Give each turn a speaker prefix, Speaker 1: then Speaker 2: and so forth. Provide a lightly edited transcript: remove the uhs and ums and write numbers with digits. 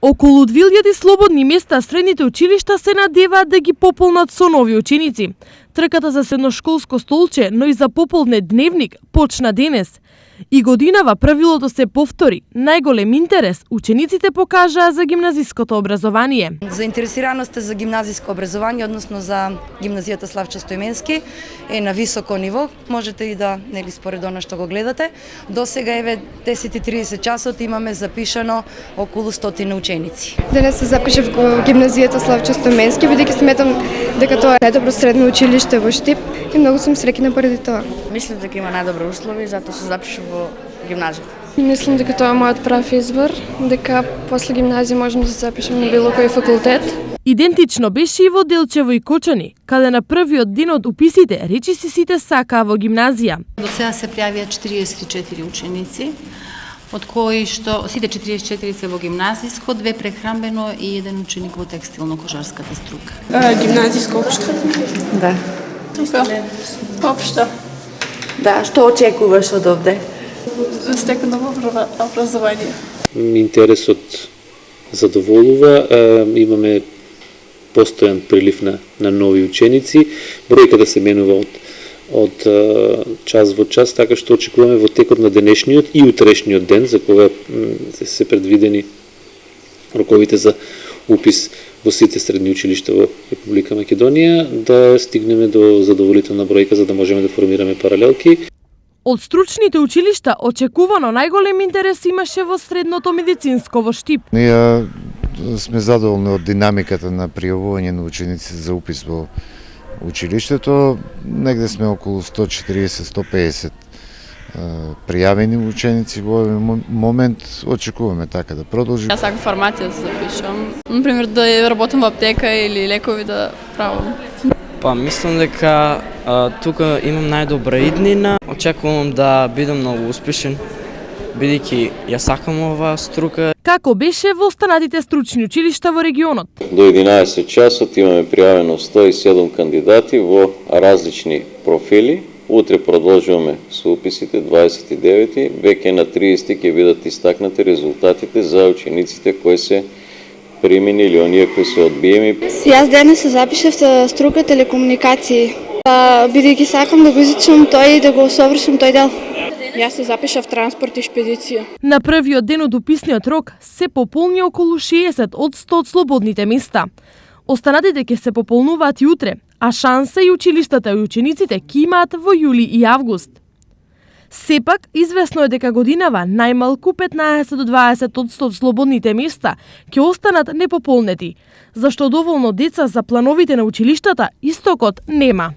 Speaker 1: Околу 2000 слободни места средните училишта се надеваат да ги пополнат со нови ученици. Трката за средношколско столче, но и за пополне дневник, почна денес. И годинава правилото се повтори. Најголем интерес учениците покажаа за гимназиското образование.
Speaker 2: Заинтересираноста за гимназиско образование, односно за гимназијата Славчо Стојменски, е на високо ниво. Можете и да, нели според она што го гледате. До сега еве 10:30 часот имаме запишано околу 100 ученици.
Speaker 3: Денес се запишав во гимназијата Славчо Стојменски, бидејќи сметам дека тоа е најдобро средно училиште во Штип и многу сум среќна поради тоа.
Speaker 4: Мислам дека има најдобри услови, затоа се запишав во гимназијата.
Speaker 5: Мислам дека тоа е мојот прав избор, дека после гимназија можам да се запишам на било кој факултет.
Speaker 1: Идентично беше и во Делчево и Кочани, каде на првиот ден од уписите речиси сите сакаа во гимназија.
Speaker 6: До сега се пријавија 44 ученици, од кои што сите 44 се во гимназиско, 2 прехранбено и 1 ученик во текстилно-кожарската струка.
Speaker 5: Гимназиско општо.
Speaker 7: Да.
Speaker 5: Општо.
Speaker 7: Да, што очекуваш од овде?
Speaker 5: Стекано образование.
Speaker 8: Интересот задоволува, имаме постојан прилив на нови ученици, бројката се менува од час во час, така што очекуваме во текот на денешниот и утрешниот ден, за кога се предвидени роковите за упис во сите средни училишта во Република Македонија, да стигнеме до задоволителна бројка за да можеме да формираме паралелки.
Speaker 1: Од стручните училишта очекувано најголем интерес имаше во средното медицинско во Штип.
Speaker 9: Ние сме задоволни од динамиката на пријавување на ученици за упис во училиштето. Негде сме околу 140-150 пријавени ученици во овој момент. Очекуваме така да продолжи.
Speaker 5: Јас сакам фармација да се запишам. Например, да работам во аптека или лекови да правам.
Speaker 10: Па, мислам дека тука имам најдобра иднина. Очекувам да бидам многу успешен, бидејќи ја сакам оваа струка.
Speaker 1: Како беше во останатите стручни училишта во регионот?
Speaker 11: До 11 часот имаме пријавено 107 кандидати во различни профили. Утре продолжуваме со уписите 29. Веќе на 30 ќе бидат истакнати резултатите за учениците кои се премини или оние кои се одбиеми.
Speaker 3: Јас денес се запишав за струка телекомуникации, бидејќи сакам да го изучам тој и да го усовршим тој дел.
Speaker 5: Јас се запишав транспорт и шпедиција.
Speaker 1: На првиот ден од уписниот рок се пополни околу 60 од 100 од слободните места. Останатите ќе се пополнуваат и утре, а шанса и училиштата и учениците ќе имаат во јули и август. Сепак, известно е дека годинава најмалку 15 до 20 од 100 од слободните места ќе останат непополнети, зашто доволно деца за плановите на училиштата истокот нема.